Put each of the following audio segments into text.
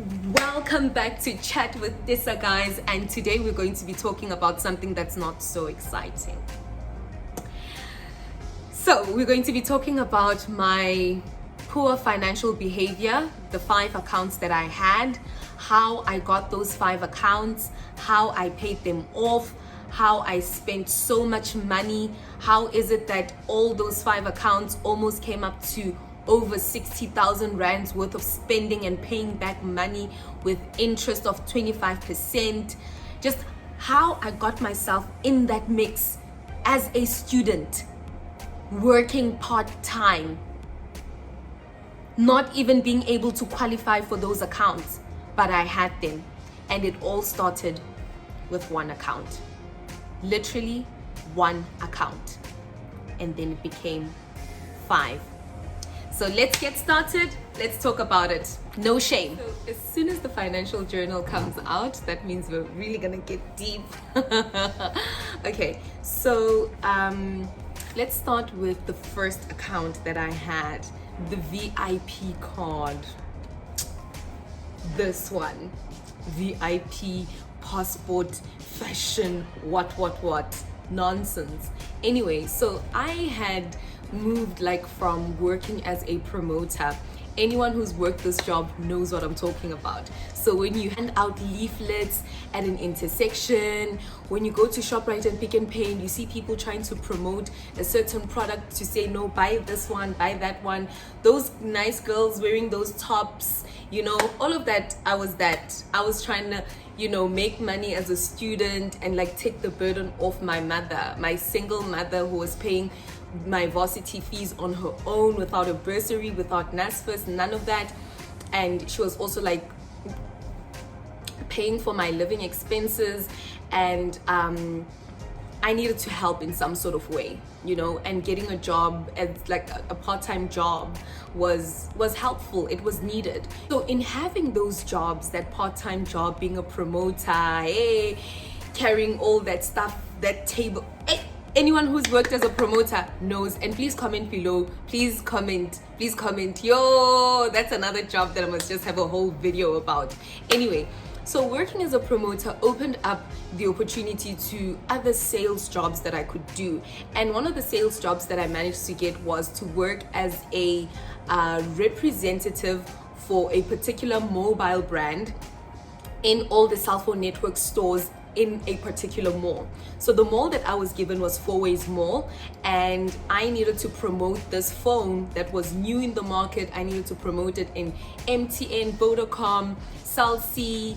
Welcome back to Chat with Tissa, guys, and today we're going to be talking about something that's not so exciting. So we're going to be talking about my poor financial behavior, the 5 accounts that I had, how I got those 5 accounts, how I paid them off, how I spent so much money, how is it that all those 5 accounts almost came up to over 60,000 rands worth of spending and paying back money with interest of 25%. Just how I got myself in that mix as a student, working part-time, not even being able to qualify for those accounts, but I had them. And it all started with 1 account, literally 1 account, and then it became 5. So let's get started. Let's talk about it. No shame. So as soon as the financial journal comes out, that means we're really gonna get deep. Okay, so let's start with the first account that I had, the VIP card. This one, VIP passport, fashion, what nonsense. Anyway, so I had moved from working as a promoter. Anyone who's worked this job knows what I'm talking about. So when you hand out leaflets at an intersection, when you go to ShopRite and Pick n Pay and you see people trying to promote a certain product to say, no, buy this one, buy that one, those nice girls wearing those tops, all of that, I was trying to, make money as a student and take the burden off my mother, my single mother who was paying my varsity fees on her own without a bursary, without NSFAS, none of that. And she was also paying for my living expenses, and I needed to help in some sort of way, and getting a job as a part-time job was helpful. It was needed. So in having those jobs, that part-time job, being a promoter, carrying all that stuff, that table, anyone who's worked as a promoter knows. And please comment below. Please comment. Yo, that's another job that I must just have a whole video about. Anyway, so working as a promoter opened up the opportunity to other sales jobs that I could do. And one of the sales jobs that I managed to get was to work as a representative for a particular mobile brand in all the cell phone network stores in a particular mall. So the mall that I was given was Four Ways Mall, and I needed to promote this phone that was new in the market. I needed to promote it in MTN, Vodacom, Cell C,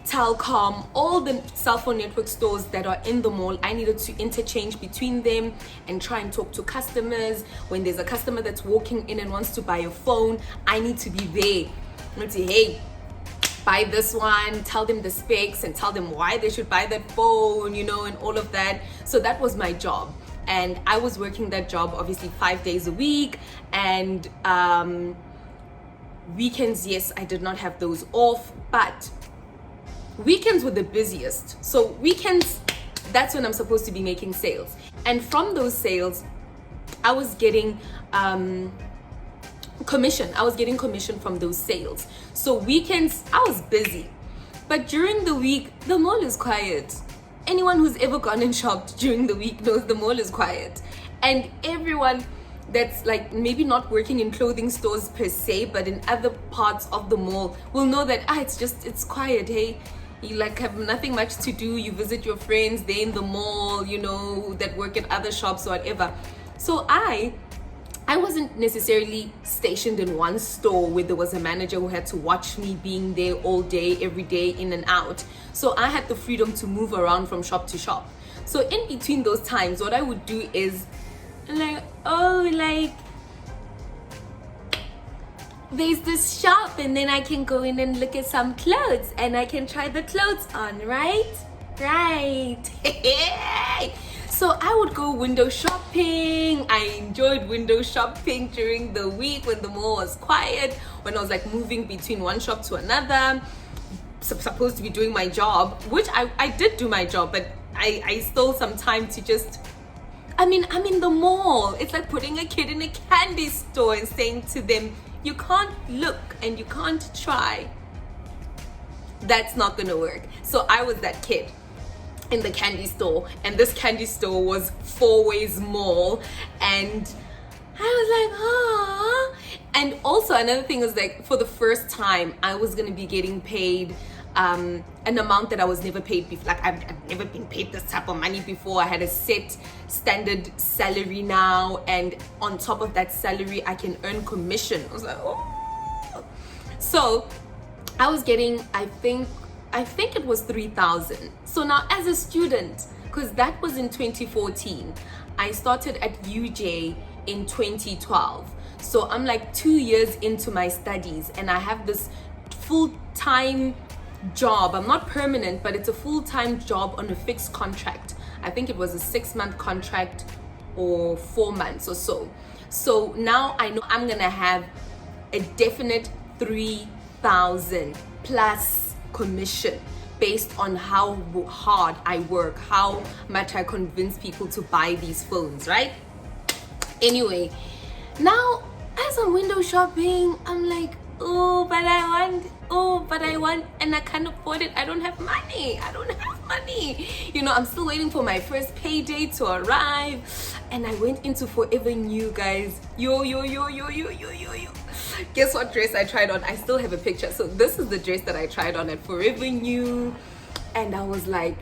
Telcom, all the cell phone network stores that are in the mall. I needed to interchange between them and try and talk to customers. When there's a customer that's walking in and wants to buy a phone, I need to be there. I need to say, hey, buy this one, tell them the specs and tell them why they should buy that phone, and all of that. So that was my job. And I was working that job obviously 5 days a week, and weekends, yes, I did not have those off, but weekends were the busiest. So weekends, that's when I'm supposed to be making sales. And from those sales, I was getting commission. I was getting commission from those sales. So weekends, I was busy. But during the week, the mall is quiet. Anyone who's ever gone and shopped during the week knows the mall is quiet. And everyone that's maybe not working in clothing stores per se, but in other parts of the mall will know that it's quiet, hey. You have nothing much to do. You visit your friends, they're in the mall, that work at other shops or whatever. So I wasn't necessarily stationed in one store where there was a manager who had to watch me being there all day, every day, in and out. So I had the freedom to move around from shop to shop. So in between those times, what I would do is there's this shop, and then I can go in and look at some clothes and I can try the clothes on, right? So I would go window shopping. I enjoyed window shopping during the week when the mall was quiet, when I was moving between one shop to another, supposed to be doing my job, which I did do my job, but I stole some time to just I'm in the mall. It's like putting a kid in a candy store and saying to them, you can't look and you can't try. That's not gonna work. So I was that kid in the candy store, and this candy store was 4 ways mall, and I was like, ah. And also another thing was like, for the first time, I was gonna be getting paid an amount that I was never paid before. Like I've never been paid this type of money before. I had a set standard salary now, and on top of that salary, I can earn commission. I was like, oh. So I was getting, I think it was 3,000. So now as a student, because that was in 2014, I started at UJ in 2012. So I'm like 2 years into my studies, and I have this full-time job. I'm not permanent, but it's a full-time job on a fixed contract. I think it was a 6-month contract or 4 months or so. So now I know I'm gonna have a definite 3,000 plus commission based on how hard I work, how much I convince people to buy these phones, right? Anyway, now as I'm window shopping, I'm like, oh, but I want, and I can't afford it. I don't have money. You know, I'm still waiting for my first payday to arrive. And I went into Forever New, guys. Yo. Guess what dress I tried on? I still have a picture. So this is the dress that I tried on at Forever New. And I was like,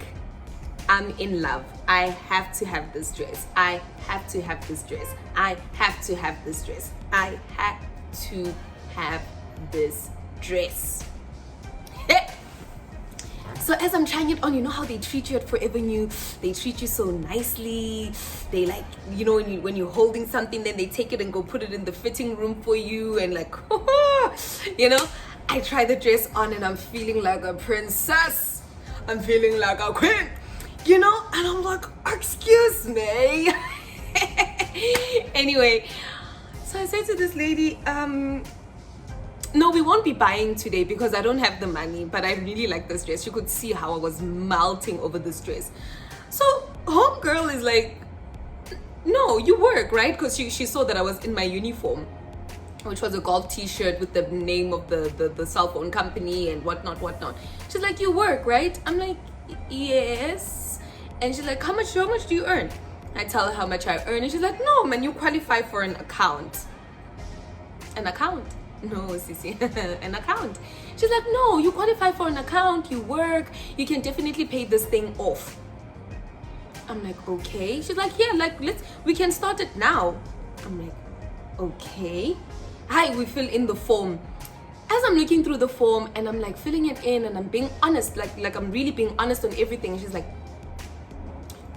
I'm in love. I have to have this dress. I have to have this dress. I have to have this dress. I have to have this dress. So as I'm trying it on, you know how they treat you at Forever New? They treat you so nicely. They like, you know, when you're holding something, then they take it and go put it in the fitting room for you, and like, you know, I try the dress on and I'm feeling like a princess. I'm feeling like a queen, you know, and I'm like, excuse me. Anyway, so I said to this lady, no, we won't be buying today because I don't have the money, but I really like this dress. You could see how I was melting over this dress. So homegirl is like, no, you work, right? Because she saw that I was in my uniform, which was a golf t-shirt with the name of the cell phone company and whatnot. She's like, you work, right? I'm like, yes. And she's like, how much do you earn? I tell her how much I earn, and she's like, no, man, you qualify for an account. An account? No, Sissy, an account. She's like, no, you qualify for an account, you work, you can definitely pay this thing off. I'm like, okay. She's like, yeah, like we can start it now. I'm like, okay. Hi, we fill in the form. As I'm looking through the form and I'm like filling it in and I'm being honest, like I'm really being honest on everything. And she's like,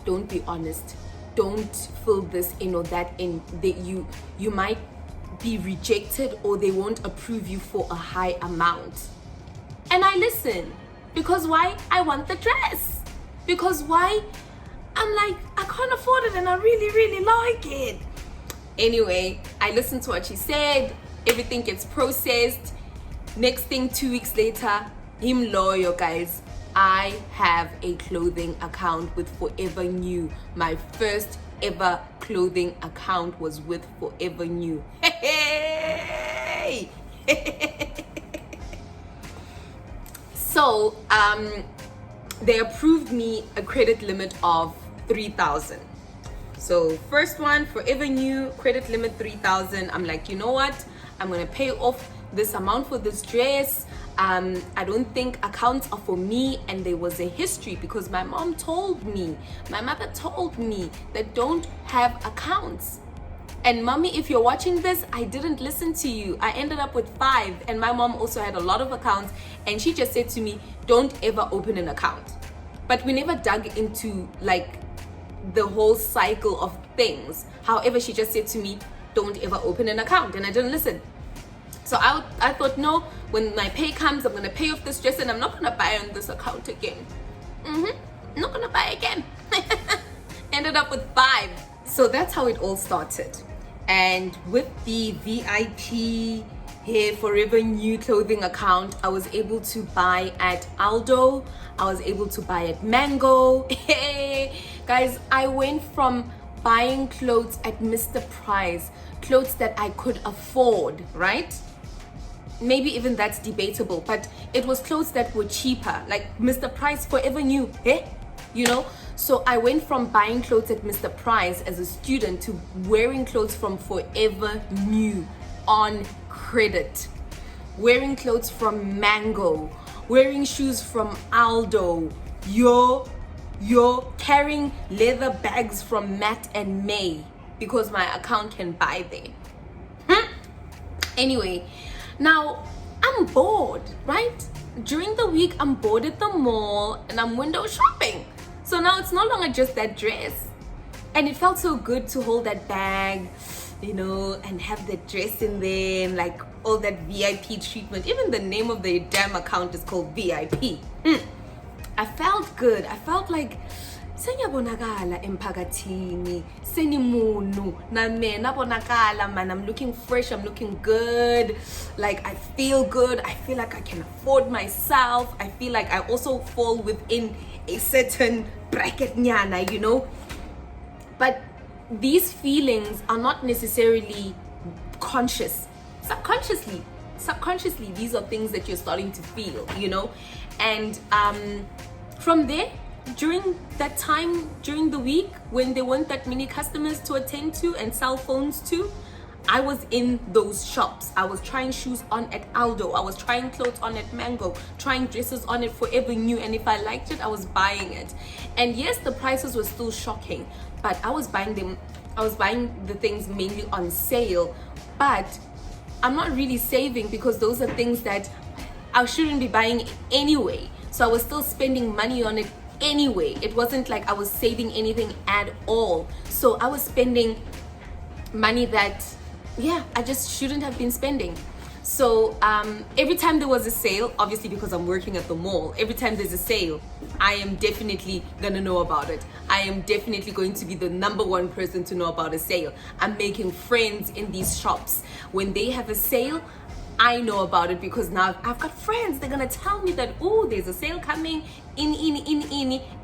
don't be honest. Don't fill this in or that in. That you might be rejected or they won't approve you for a high amount. And I listen, because why? I want the dress. Because why? I'm like, I can't afford it and I really like it. Anyway, I listened to what she said. Everything gets processed. Next thing, 2 weeks later, him loyal, guys. I have a clothing account with Forever New. My first ever clothing account was with Forever New. Hey! So they approved me a credit limit of 3,000. So first one, Forever New, credit limit 3,000. I'm like, you know what, I'm gonna pay off this amount for this dress. I don't think accounts are for me. And there was a history because my mother told me that don't have accounts. And mommy, if you're watching this, I didn't listen to you. I ended up with 5, and my mom also had a lot of accounts, and she just said to me, don't ever open an account. But we never dug into like the whole cycle of things. However, she just said to me, don't ever open an account, and I didn't listen. So I thought, no, when my pay comes, I'm gonna pay off this dress and I'm not gonna buy on this account again. I'm not gonna buy again. Ended up with 5. So that's how it all started. And with the VIP Hair Forever New clothing account, I was able to buy at Aldo. I was able to buy at Mango. Hey, guys, I went from buying clothes at Mr. Price, clothes that I could afford, right? maybe even that's debatable, but it was clothes that were cheaper, like Mr. Price Forever New, you know. So I went from buying clothes at Mr. Price as a student to wearing clothes from Forever New on credit, wearing clothes from Mango, wearing shoes from Aldo, carrying leather bags from Matt and May because my account can buy there. Anyway, now I'm bored, right? During the week, I'm bored at the mall and I'm window shopping. So now it's no longer just that dress. And it felt so good to hold that bag, you know, and have that dress in there and like all that VIP treatment. Even the name of the damn account is called VIP. I felt good. I felt like senyabonakala emphakathini senimunu na mina bonakala man, I'm looking fresh, I'm looking good, like I feel good, I feel like I can afford myself, I feel like I also fall within a certain bracket nyana, you know. But these feelings are not necessarily conscious. Subconsciously these are things that you're starting to feel, you know. And from there, during that time during the week when there weren't that many customers to attend to and cell phones to, I was in those shops. I was trying shoes on at Aldo, I was trying clothes on at Mango, trying dresses on at Forever New, and if I liked it, I was buying it. And yes, the prices were still shocking, but I was buying the things mainly on sale. But I'm not really saving because those are things that I shouldn't be buying anyway. So I was still spending money on it anyway. It wasn't like I was saving anything at all. So I was spending money that, yeah, I just shouldn't have been spending. So every time there was a sale, obviously because I'm working at the mall, every time there's a sale, I am definitely gonna know about it. I am definitely going to be the number one person to know about a sale. I'm making friends in these shops. When they have a sale, I know about it because now I've got friends. They're gonna tell me that, oh, there's a sale coming in,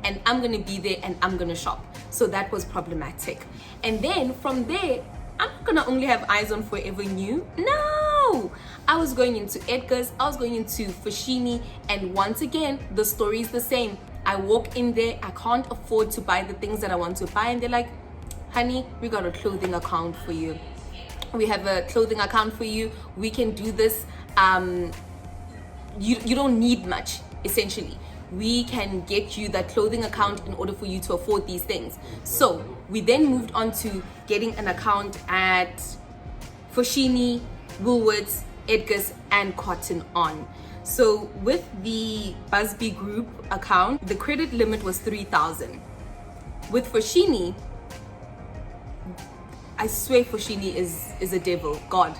and I'm gonna be there and I'm gonna shop. So that was problematic. And then from there, I'm not gonna only have eyes on Forever New. No, I was going into Edgar's, I was going into Foschini, and once again, the story is the same. I walk in there, I can't afford to buy the things that I want to buy, and they're like, honey, we got a clothing account for you. We have a clothing account for you. We can do this. You don't need much, essentially. We can get you that clothing account in order for you to afford these things. So we then moved on to getting an account at Foschini, Woolworths, Edgar's, and Cotton On. So with the Busby Group account, the credit limit was 3,000. With Foschini, I swear Foschini is a devil. God,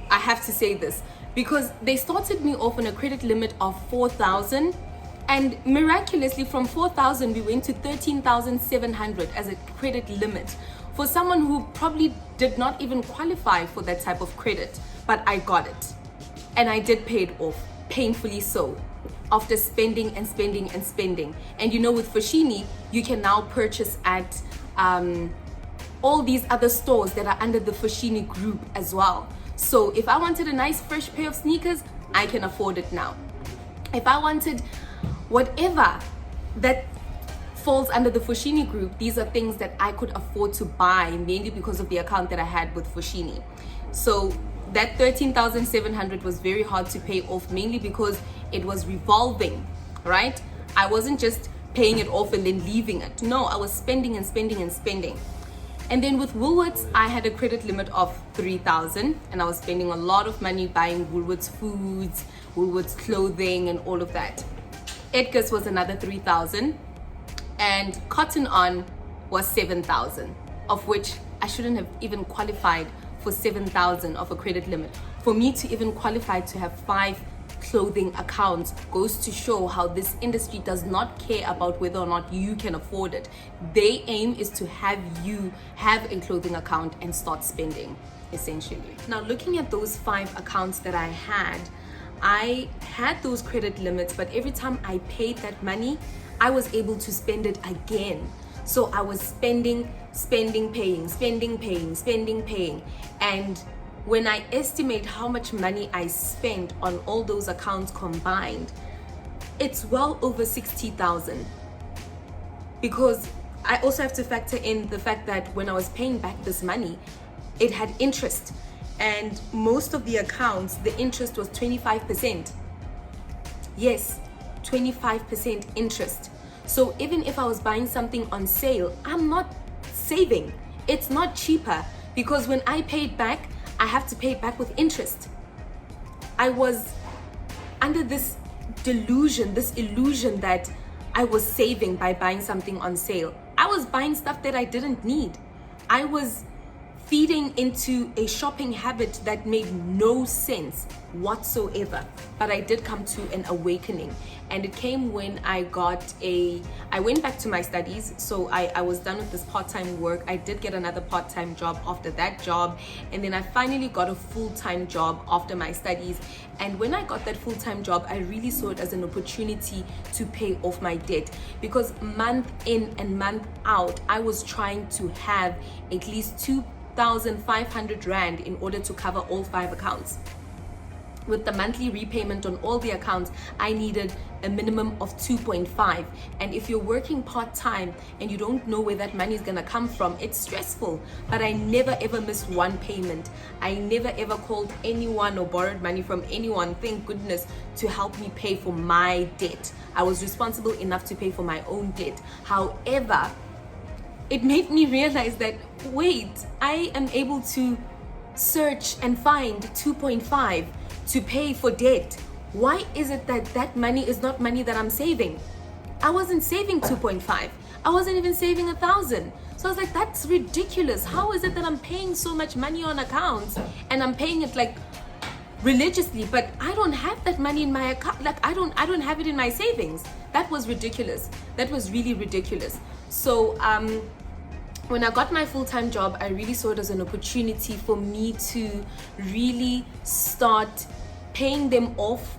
I have to say this because they started me off on a credit limit of 4,000, and miraculously from 4,000 we went to 13,700 as a credit limit for someone who probably did not even qualify for that type of credit. But I got it, and I did pay it off, painfully so, after spending and spending and spending. And you know, with Foschini, you can now purchase at all these other stores that are under the Foschini group as well. So if I wanted a nice fresh pair of sneakers, I can afford it now. If I wanted whatever that falls under the Foschini group, these are things that I could afford to buy, mainly because of the account that I had with Foschini. So that 13,700 was very hard to pay off, mainly because it was revolving, right? I wasn't just paying it off and then leaving it. No, I was spending and spending and spending. And then with Woolworths, I had a credit limit of 3,000, and I was spending a lot of money buying Woolworths foods, Woolworths clothing, and all of that. Edgar's was another 3,000, and Cotton On was 7,000, of which I shouldn't have even qualified for 7,000 of a credit limit. For me to even qualify to have 5 clothing accounts goes to show how this industry does not care about whether or not you can afford it. Their aim is to have you have a clothing account and start spending, essentially. Now, looking at those 5 accounts that I had those credit limits, but every time I paid that money, I was able to spend it again. So I was spending, paying, spending, paying. And when I estimate how much money I spent on all those accounts combined, it's well over 60,000. Because I also have to factor in the fact that when I was paying back this money, it had interest. And most of the accounts, the interest was 25%. Yes, 25% interest. So even if I was buying something on sale, I'm not saving. It's not cheaper, because when I paid back, I have to pay it back with interest. I was under this delusion, this illusion that I was saving by buying something on sale. I was buying stuff that I didn't need. I was feeding into a shopping habit that made no sense whatsoever. But I did come to an awakening, and it came when I went back to my studies. So I was done with this part-time work. I did get another part-time job after that job, and then I finally got a full-time job after my studies. And when I got that full-time job, I really saw it as an opportunity to pay off my debt, because month in and month out, I was trying to have at least 2,500 Rand in order to cover all 5 accounts. With the monthly repayment on all the accounts, I needed a minimum of 2.5. And if you're working part-time and you don't know where that money is going to come from, it's stressful. But I never ever missed one payment. I never ever called anyone or borrowed money from anyone, thank goodness, to help me pay for my debt. I was responsible enough to pay for my own debt. However, it made me realize that, wait, I am able to search and find 2.5 to pay for debt. Why is it that that money is not money that I'm saving? I wasn't saving 2.5. I wasn't even saving 1,000. So I was like, that's ridiculous. How is it that I'm paying so much money on accounts and I'm paying it like religiously, but I don't have that money in my account? Like I don't have it in my savings. That was ridiculous. That was really ridiculous. So when I got my full-time job, I really saw it as an opportunity for me to really start paying them off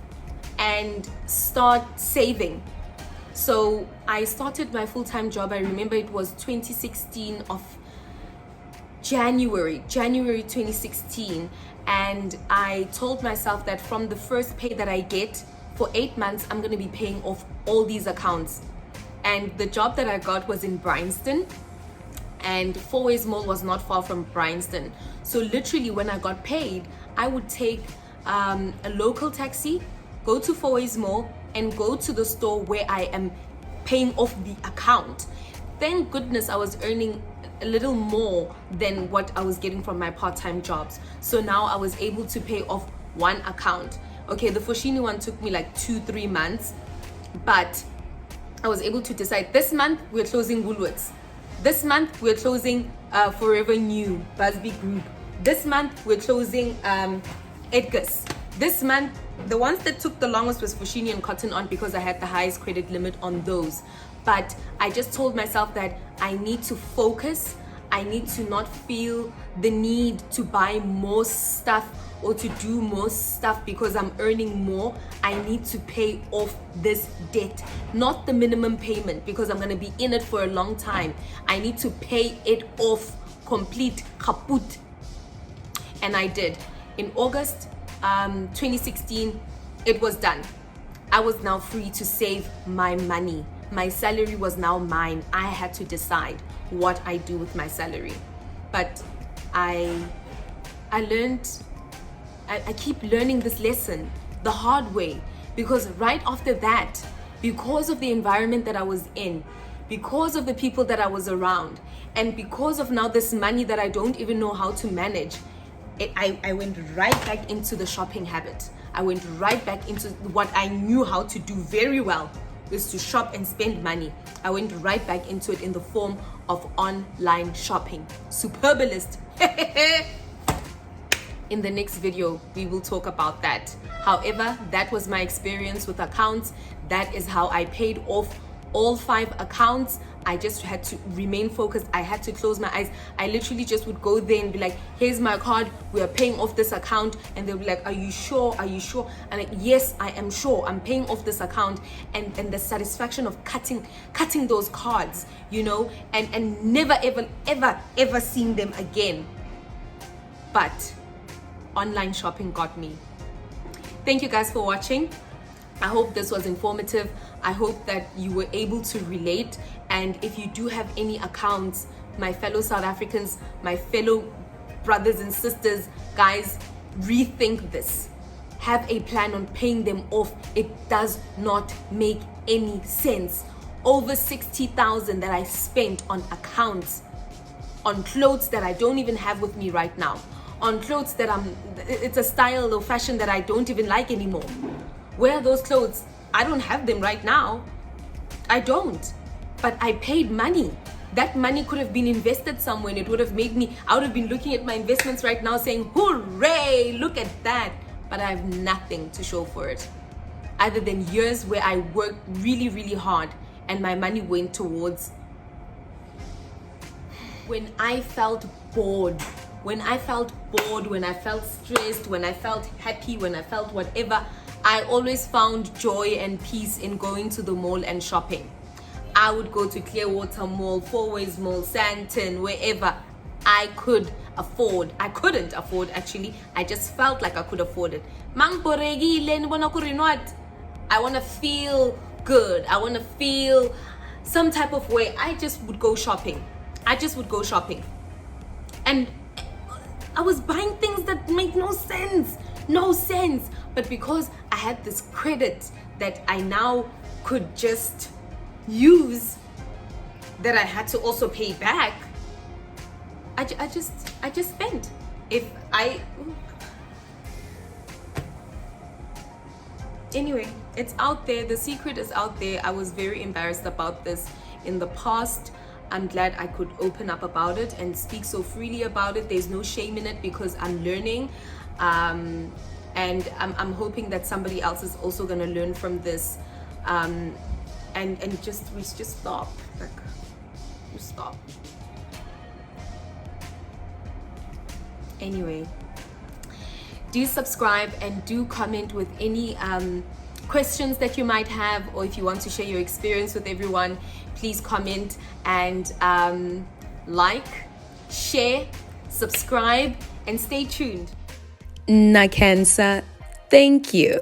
and start saving. So I started my full-time job. I remember it was 2016 of January 2016, and I told myself that from the first pay that I get for 8 months, I'm going to be paying off all these accounts. And the job that I got was in Bryanston, and Fourways Mall was not far from Bryanston. So literally when I got paid, I would take a local taxi, go to Fourways Mall, and go to the store where I am paying off the account. Thank goodness I was earning a little more than what I was getting from my part-time jobs. So now I was able to pay off one account. Okay, the Foschini one took me like 2-3 months, but I was able to decide this month we're closing Woolworths. This month we're closing Forever New, Busby Group. This month we're closing Edgar's. This month, the ones that took the longest was Foschini and Cotton On, because I had the highest credit limit on those. But I just told myself that I need to focus. I need to not feel the need to buy more stuff or to do more stuff because I'm earning more. I need to pay off this debt, not the minimum payment, because I'm going to be in it for a long time. I need to pay it off complete, kaput. And I did. In August 2016, it was done. I was now free to save my money. My salary was now mine. I had to decide what I do with my salary. But I learned, I keep learning this lesson the hard way, because right after that, because of the environment that I was in, because of the people that I was around, and because of now this money that I don't even know how to manage, I went right back into the shopping habit. I went right back into what I knew how to do very well, is to shop and spend money. I went right back into it in the form of online shopping. Superbalist. In the next video, we will talk about that. However, that was my experience with accounts. That is how I paid off all 5 accounts. I just had to remain focused. I had to close my eyes. I literally just would go there and be like, here's my card, we are paying off this account. And they'll be like, are you sure? Are you sure? And like, yes, I am sure. I'm paying off this account. And the satisfaction of cutting those cards, you know, and never, ever, ever, ever seeing them again. But online shopping got me. Thank you guys for watching. I hope this was informative. I hope that you were able to relate. And if you do have any accounts, my fellow South Africans, my fellow brothers and sisters, guys, rethink this. Have a plan on paying them off. It does not make any sense. Over 60,000 that I spent on accounts, on clothes that I don't even have with me right now, on clothes that it's a style or fashion that I don't even like anymore. Where are those clothes? I don't have them right now. I don't. But I paid money. That money could have been invested somewhere and it would have made me, I would have been looking at my investments right now saying, hooray, look at that. But I have nothing to show for it. Other than years where I worked really, really hard and my money went towards. When I felt bored, when I felt stressed, when I felt happy, when I felt whatever, I always found joy and peace in going to the mall and shopping. I would go to Clearwater Mall, Four Ways Mall, Sandton, wherever I could afford. I couldn't afford, actually. I just felt like I could afford it. I want to feel good. I want to feel some type of way. I just would go shopping. And I was buying things that make no sense. But because I had this credit that I now could just use, that I had to also pay back, I just spent. Anyway, it's out there. The secret is out there. I was very embarrassed about this in the past. I'm glad I could open up about it and speak so freely about it. There's no shame in it because I'm learning. And I'm hoping that somebody else is also going to learn from this. And just stop. Just stop. Anyway, do subscribe and do comment with any questions that you might have, or if you want to share your experience with everyone, please comment and like, share, subscribe, and stay tuned. Nakansa, thank you.